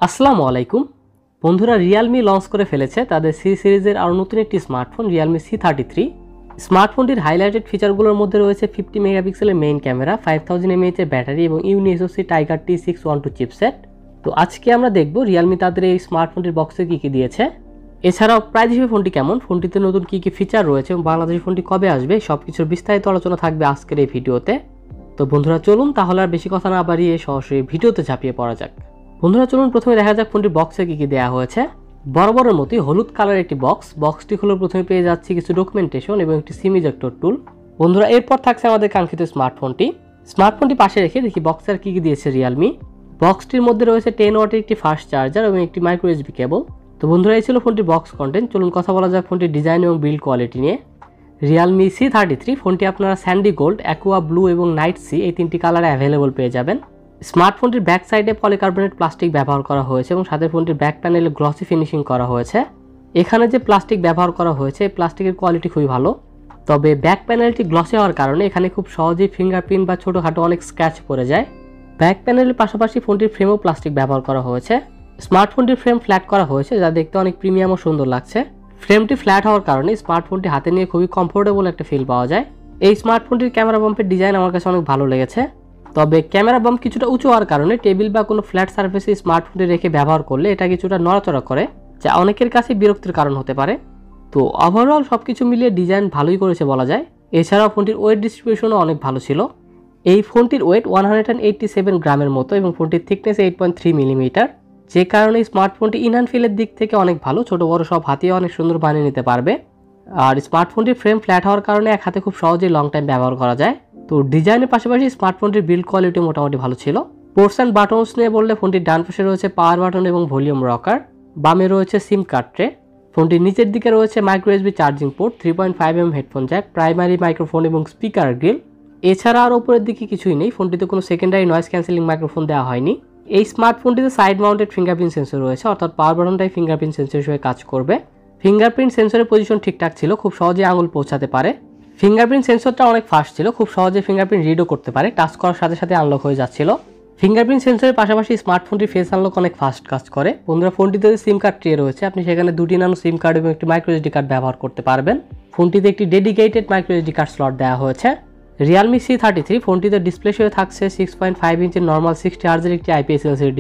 আসসালামু আলাইকুম বন্ধুরা, রিয়ালমি লঞ্চ করে ফেলেছে তাদের সি সিরিজের আরও নতুন একটি স্মার্টফোন রিয়ালমি C33। স্মার্টফোনটির হাইলাইটেড ফিচারগুলোর মধ্যে রয়েছে 50 মেগাপিক্সেলের মেইন ক্যামেরা, 5000 mAh এর ব্যাটারি এবং ইউনিএসওসি টাইগার T612 চিপসেট। তো আজকে আমরা দেখব রিয়ালমি তাদের এই স্মার্টফোনটির বক্সে কী কী দিয়েছে, এছাড়াও প্রাইস হিসেবে ফোনটি কেমন, ফোনটিতে নতুন কী কী ফিচার রয়েছে এবং বাংলাদেশি ফোনটি কবে আসবে, সব কিছুর বিস্তারিত আলোচনা থাকবে আজকের এই ভিডিওতে। তো বন্ধুরা চলুন তাহলে আর বেশি কথা না বাড়িয়ে সরাসরি ভিডিওতে ঝাঁপিয়ে পড়া যাক। বন্ধুরা চলুন প্রথমে দেখা যাক ফোনটির বক্সে কী কী দেওয়া হয়েছে। বরাবরের মতোই হলুদ কালার একটি বক্সটি খুলে প্রথমে পেয়ে যাচ্ছি কিছু ডকুমেন্টেশন এবং একটি সিম ইজেক্টর টুল। বন্ধুরা এরপর থাকছে আমাদের কাঙ্ক্ষিত স্মার্টফোনটি পাশে রেখে দেখি বক্সে আর কী কী দিয়েছে রিয়ালমি। বক্সটির মধ্যে রয়েছে 10 ওয়াটের একটি ফাস্ট চার্জার এবং একটি মাইক্রো USB কেবল। তো বন্ধুরা এই ছিল ফোনটির বক্স কন্টেন্ট। চলুন কথা বলা যাক ফোনটির ডিজাইন এবং বিল্ড কোয়ালিটি নিয়ে। রিয়ালমি C33 ফোনটি আপনারা স্যান্ডি গোল্ড, অ্যাকুয়া ব্লু এবং নাইট সি এই তিনটি কালারে অ্যাভেলেবল পেয়ে যাবেন। স্মার্টফোনটির ব্যাক সাইডে পলিকার্বনেট প্লাস্টিক ব্যবহার করা হয়েছে এবং সাথে ফোনটির ব্যাক প্যানেলে গ্লসি ফিনিশিং করা হয়েছে। এখানে যে প্লাস্টিক ব্যবহার করা হয়েছে এই প্লাস্টিকের কোয়ালিটি খুবই ভালো, তবে ব্যাক প্যানেলটি গ্লসি হওয়ার কারণে এখানে খুব সহজেই ফিঙ্গারপ্রিন্ট বা ছোটোখাটো অনেক স্ক্র্যাচ পড়ে যায়। ব্যাক প্যানেলের পাশাপাশি ফোনটির ফ্রেমও প্লাস্টিক ব্যবহার করা হয়েছে। স্মার্টফোনটির ফ্রেম ফ্ল্যাট করা হয়েছে, যা দেখতে অনেক প্রিমিয়াম ও সুন্দর লাগছে। ফ্রেমটি ফ্ল্যাট হওয়ার কারণে স্মার্টফোনটি হাতে নিয়ে খুবই কমফোর্টেবল একটা ফিল পাওয়া যায়। এই স্মার্টফোনটির ক্যামেরা বাম্পের ডিজাইন আমার কাছে অনেক ভালো লেগেছে, তবে ক্যামেরা বাম্প কিছুটা উঁচু হওয়ার কারণে টেবিল বা কোনো ফ্ল্যাট সার্ফেসে স্মার্টফোনটি রেখে ব্যবহার করলে এটা কিছুটা নড়াচড়া করে, যা অনেকের কাছে বিরক্তির কারণ হতে পারে। তো ওভারঅল সব কিছু মিলিয়ে ডিজাইন ভালোই করেছে বলা যায়। এছাড়াও ফোনটির ওয়েট ডিস্ট্রিবিউশনও অনেক ভালো ছিল। এই ফোনটির ওয়েট 187 গ্রামের মতো এবং ফোনটির থিকনেস 8.3 মিলিমিটার, যে কারণে স্মার্টফোনটি ইনহ্যান্ড ফিলের দিক থেকে অনেক ভালো, ছোটো বড়ো সব হাতিয়ে অনেক সুন্দর বানিয়ে নিতে পারবে। আর স্মার্টফোনটির ফ্রেম ফ্ল্যাট হওয়ার কারণে এক হাতে খুব সহজেই লং টাইম ব্যবহার করা যায়। তো ডিজাইনের পাশাপাশি স্মার্টফোনটির বিল্ড কোয়ালিটি মোটামুটি ভালো ছিল। পোর্টস অ্যান্ড বাটনস নিয়ে বললে ফোনটির ডান পাশে রয়েছে পাওয়ার বাটন এবং ভলিউম রকার, বামে রয়েছে সিম কার্ড ট্রে। ফোনটির নিচের দিকে রয়েছে micro USB charging port, 3.5mm headphone Jack, primary microphone এবং স্পিকার গ্রিল। এছাড়া আর উপরের দিকে কিছুই নেই। ফোনটিতে কোনো সেকেন্ডারি নয়েজ ক্যান্সেলিং মাইক্রোফোন দেওয়া হয়নি। এই স্মার্টফোনটিতে সাইড মাউন্টেড ফিঙ্গারপ্রিন্ট সেন্সর রয়েছে, অর্থাৎ পাওয়ার বাটনটাই ফিঙ্গারপ্রিন্ট সেন্সর হিসেবে কাজ করবে। ফিঙ্গারপ্রিন্ট সেন্সরের পজিশন ঠিকঠাক ছিল, খুব সহজে আঙুল পৌঁছাতে পারে। ফিঙ্গারপ্রিন্ট সেন্সরটা অনেক ফাস্ট ছিল, খুব সহজে ফিঙ্গারপ্রিন্ট রিডও করতে পারে, টাচ করার সাথে সাথে আনলক হয়ে যাচ্ছিল। ফিঙ্গারপ্রিন্ট সেন্সরের পাশাপাশি স্মার্টফোনটির ফেস আনলক অনেক ফাস্ট কাজ করে। বন্ধুরা ফোনটিতে সিম কার্ড ট্রে রয়েছে, আপনি সেখানে 2টি নানো সিম কার্ড এবং একটি মাইক্রো SD কার্ড ব্যবহার করতে পারবেন। ফোনটিতে একটি dedicated micro SD card slot দেওয়া হয়েছে। রিয়ালমি C33 ফোনটিতে ডিসপ্লে হিসেবে থাকছে 6.5 ইঞ্চের নর্মাল 60 হার্জের একটি IPS LCD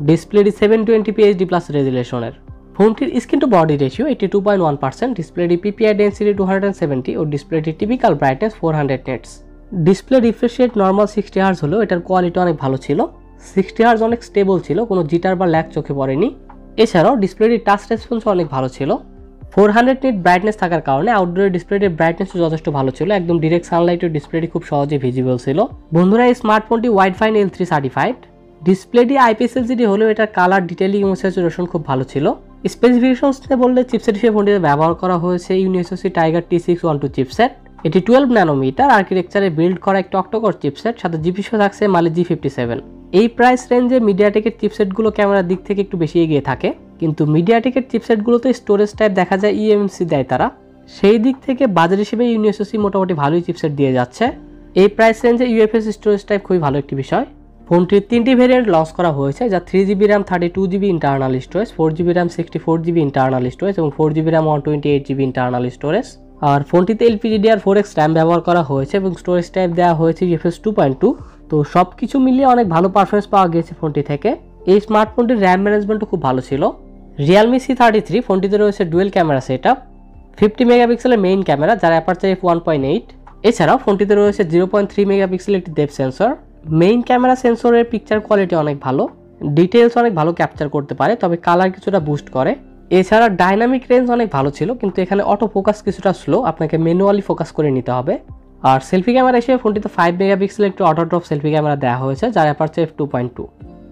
ডিসপ্লেটি 720p HD+ রেজুলেশনের। ফোনটির স্ক্রিন টু বডি রেশিও 82.1%, ডিসপ্লেটি PPI ডেন্সিটি 270 ও ডিসপ্লেটি typical brightness 400 nits. Display refresh rate normal 60 hertz হলেও এটার কোয়ালিটি অনেক ভালো ছিল। 60 হার্জ অনেক স্টেবল ছিল, কোনো জিটার বা ল্যাগ চোখে পড়েনি। এছাড়াও ডিসপ্লেটির টাচ রেসপন্সও অনেক ভালো ছিল। 400 নিট ব্রাইটনেস থাকার কারণে আউটডোরের ডিসপ্লেটির ব্রাইটনেসও যথেষ্ট ভালো ছিল, একদম ডিরেক্ট সানলাইটের ডিসপ্লেটি খুব সহজে ভিজিবল ছিল। বন্ধুরা এই স্মার্টফোনটি ওয়াইড-ফাইন L3 সার্টিফাইড। ডিসপ্লেটি IPS LCD হলেও এটার কালার ডিটেইলিং এবং স্যাচুরেশন খুব ভালো ছিল। স্পেসিফিকেশনস বললে চিপসেট হিসেবে ফোনটিতে ব্যবহার করা হয়েছে ইউনিএসওসি টাইগার T612 চিপসেট। এটি 12 ন্যানোমিটার আর্কিটেকচারে বিল্ড করা একটি অক্টোকোর চিপসেট, সাথে জিপিসও থাকছে মালি G57। এই প্রাইস রেঞ্জে মিডিয়াটেকের চিপসেটগুলো ক্যামেরার দিক থেকে একটু বেশি এগিয়ে থাকে, কিন্তু মিডিয়াটেকের চিপসেটগুলোতে স্টোরেজ টাইপ দেখা যায় eMMC দেয় তারা। সেই দিক থেকে বাজার হিসেবে ইউনিএসওসি মোটামুটি ভালোই চিপসেট দিয়ে যাচ্ছে। এই প্রাইস রেঞ্জে UFS স্টোরেজ টাইপ খুবই ভালো একটি বিষয়। ফোনটির 3টি ভেরিয়েন্ট লঞ্চ করা হয়েছে, যা 3GB RAM 32GB internal storage, 4GB RAM 64GB internal storage এবং 4GB RAM 128GB internal storage. আর ফোনটিতে LPDDR4X RAM ব্যবহার করা হয়েছে এবং স্টোরেজ টাইপ দেওয়া হয়েছে UFS 2.2। তো সব কিছু মিলিয়ে অনেক ভালো পারফরমেন্স পাওয়া গিয়েছে ফোনটি থেকে। এই স্মার্টফোনটির র্যাম ম্যানেজমেন্টও খুব ভালো ছিল। রিয়ালমি C33 ফোনটিতে রয়েছে ডুয়েল ক্যামেরা সেটআপ, 50 মেগাপিক্সেলের মেইন ক্যামেরা যার অ্যাপারচার f1.8। এছাড়াও ফোনটিতে রয়েছে 0.3 মেগাপিক্সেলের একটি ডেপথ সেন্সর। মেইন ক্যামেরা সেন্সরের পিকচার কোয়ালিটি অনেক ভালো, ডিটেলস অনেক ভালো ক্যাপচার করতে পারে, তবে কালার কিছুটা বুস্ট করে। এছাড়া ডাইনামিক রেঞ্জ অনেক ভালো ছিল, কিন্তু এখানে অটো ফোকাস কিছুটা স্লো, আপনাকে ম্যানুয়ালি ফোকাস করে নিতে হবে। আর সেলফি ক্যামেরা হিসেবে ফোনটিতে 5 মেগাপিক্সেলের একটি অটো ড্রপ সেলফি ক্যামেরা দেওয়া হয়েছে, যার অ্যাপারচার f2.2।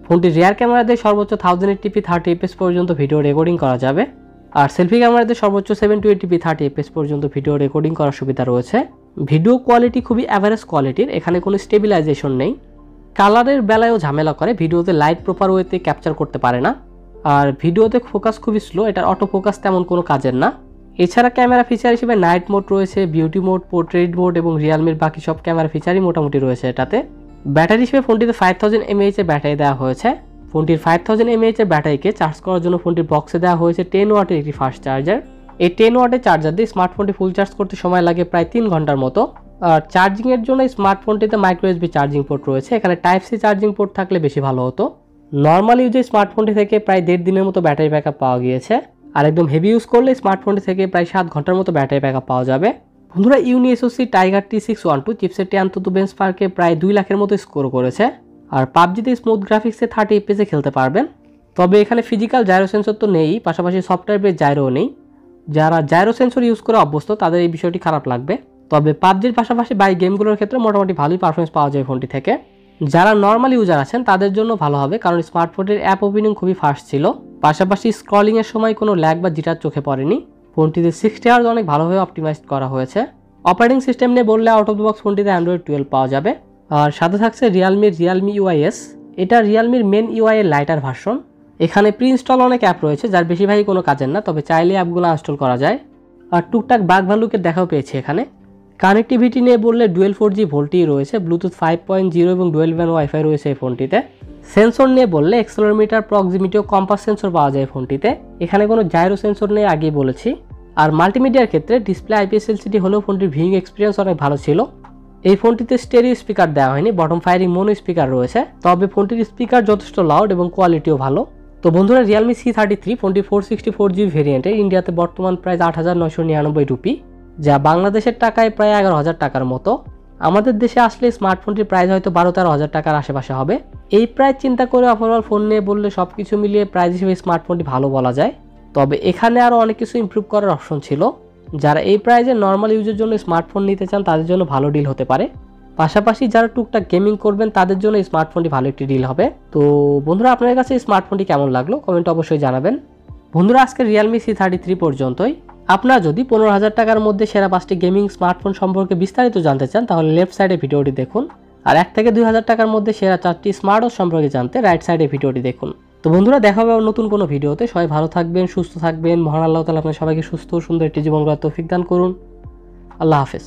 ফোনটির রিয়ার ক্যামেরা দিয়ে সর্বোচ্চ 1080p 30fps পর্যন্ত ভিডিও রেকর্ডিং করা যাবে, আর সেলফি ক্যামেরাতে সর্বোচ্চ 720p 30fps পর্যন্ত ভিডিও রেকর্ডিং করার সুবিধা রয়েছে। ভিডিও কোয়ালিটি খুবই অ্যাভারেজ কোয়ালিটির, এখানে কোনো স্টেবিলাইজেশন নেই। কালারের বেলায়ও ঝামেলা করে, ভিডিওতে লাইট প্রপার ওয়েতে ক্যাপচার করতে পারে না। আর ভিডিওতে ফোকাস খুবই স্লো, এটার অটো ফোকাস তেমন কোনো কাজের না। এছাড়া ক্যামেরা ফিচার হিসেবে নাইট মোড রয়েছে, বিউটি মোড, পোর্ট্রেট মোড এবং রিয়ালমির বাকি সব ক্যামেরা ফিচারই মোটামুটি রয়েছে এটাতে। ব্যাটারি হিসেবে ফোনটিতে 5000 mAh এর ব্যাটারি দেওয়া হয়েছে। ফোনটির 5000 mAh এর ব্যাটারিকে চার্জ করার জন্য ফোনটির বক্সে দেওয়া হয়েছে 10 ওয়াটের একটি ফাস্ট চার্জার। এই 10 ওয়াটের চার্জার দিয়ে স্মার্টফোনটি ফুল চার্জ করতে সময় লাগে প্রায় 3 ঘন্টার মতো। আর চার্জিংয়ের জন্য স্মার্টফোনটিতে মাইক্রো এসবি চার্জিং পোর্ট রয়েছে, এখানে টাইপ সি চার্জিং পোর্ট থাকলে বেশি ভালো হতো। নর্মাল ইউজে স্মার্টফোনটি থেকে প্রায় 1.5 দিনের মতো ব্যাটারি ব্যাকআপ পাওয়া গিয়েছে, আর একদম হেভি ইউজ করলে স্মার্টফোনটি থেকে প্রায় 7 ঘন্টার মতো ব্যাটারি ব্যাকআপ পাওয়া যাবে। বন্ধুরা ইউনি এসওসি টাইগার T612 চিপসেটটি অন্তত বেঞ্চমার্কে প্রায় 2 লাখের মতো স্কোর করেছে। আর পাবজিতে স্মুথ গ্রাফিক্সে 30 FPS খেলতে পারবেন। তবে এখানে ফিজিক্যাল জাইরো সেন্সর তো নেই, পাশাপাশি সফটওয়্যার বেস জাইরোও নেই। যারা জাইরো সেন্সর ইউজ করে অভ্যস্ত তাদের এই বিষয়টি খারাপ লাগবে। তবে পাবজির পাশাপাশি বাই গেমগুলোর ক্ষেত্রে মোটামুটি ভালোই পারফরমেন্স পাওয়া যায় ফোনটি থেকে। যারা নর্মাল ইউজার আছেন তাদের জন্য ভালো হবে, কারণ স্মার্টফোনটির অ্যাপ ওপেনিং খুবই ফাস্ট ছিল, পাশাপাশি স্ক্রলিংয়ের সময় কোনো ল্যাগ বা জিটার চোখে পড়েনি। ফোনটিতে 60 Hz অনেক ভালোভাবে অপটিমাইজ করা হয়েছে। অপারেটিং সিস্টেম নিয়ে বললে আউট অফ দ্য বক্স ফোনটিতে Android 12 পাওয়া যাবে। আর সাথে থাকছে রিয়েলমি UIS, এটা রিয়েলমির মেন ইউআই এর লাইটার ভার্সন। এখানে প্রি ইনস্টল অনেক অ্যাপ রয়েছে যার বেশিরভাগই কোনো কাজের না, তবে চাইলে অ্যাপগুলো ইনস্টল করা যায়। আর টুকটাক বাগ ভালুকের দেখাও পেয়েছি এখানে। কানেক্টিভিটি নিয়ে বললে ডুয়েল 4G ভোল্টেই রয়েছে, ব্লুটুথ 5.0 এবং ডুয়েল ব্যান্ড ওয়াইফাই রয়েছে এই ফোনটিতে। সেন্সর নিয়ে বললে অ্যাক্সেলেরোমিটার, প্রক্সিমিটি ও কম্পাস সেন্সর পাওয়া যায় ফোনটিতে, এখানে কোনো জাইরো সেন্সর নেই আগেই বলেছি। আর মাল্টিমিডিয়ার ক্ষেত্রে ডিসপ্লে IPS LCD হলেও ফোনটির ভিউইং এক্সপিরিয়েন্স অনেক ভালো ছিল। এই ফোনটিতে স্টেরিও স্পিকার দেওয়া হয়নি, বটম ফায়ারিং মোনো স্পিকার রয়েছে, তবে ফোনটির স্পিকার যথেষ্ট লাউড এবং কোয়ালিটিও ভালো। তো বন্ধুরা Realme C33 ফোনটি 464GB ভেরিয়েন্টের, ইন্ডিয়াতে বর্তমান প্রাইস 8,999 রুপি, যা বাংলাদেশের টাকায় প্রায় 11,000 টাকার মতো। আমাদের দেশে আসলে স্মার্টফোনটির প্রাইস হয়তো 12-13,000 টাকার আশেপাশে হবে। এই প্রাইস চিন্তা করে ওভারঅল ফোন নিয়ে বললে সব কিছু মিলিয়ে প্রাইস হিসেবে স্মার্টফোনটি ভালো বলা যায়। তবে এখানে আরও অনেক কিছু ইমপ্রুভ করার অপশন ছিল। যারা এই প্রাইসে নর্মাল ইউজের জন্য স্মার্টফোন নিতে চান তাদের জন্য ভালো ডিল হতে পারে, পাশাপাশি যারা টুকটাক গেমিং করবেন তাদের জন্য স্মার্টফোনটি ভালো একটি ডিল হবে। তো বন্ধুরা আপনাদের কাছে স্মার্টফোনটি কেমন লাগলো কমেন্টে অবশ্যই জানাবেন। বন্ধুরা আজকে Realme C33 পর্যন্তই। আপনারা যদি 15,000 টাকার মধ্যে সেরা 5টি গেমিং স্মার্টফোন সম্পর্কে বিস্তারিত জানতে চান তাহলে লেফট সাইডে ভিডিওটি দেখুন, আর 1 থেকে 2,000 টাকার মধ্যে সেরা 4টি স্মার্টওয়াচ সম্পর্কে জানতে রাইট সাইডে ভিডিওটি দেখুন। তো বন্ধুরা দেখা হবে নতুন কোনো ভিডিওতে। সবাই ভালো থাকবেন, সুস্থ থাকবেন। মহান আল্লাহ তাআলা আপনাদের সবাইকে সুস্থ ও সুন্দর একটি জীবন গড়ার তৌফিক দান করুন। আল্লাহ হাফেজ।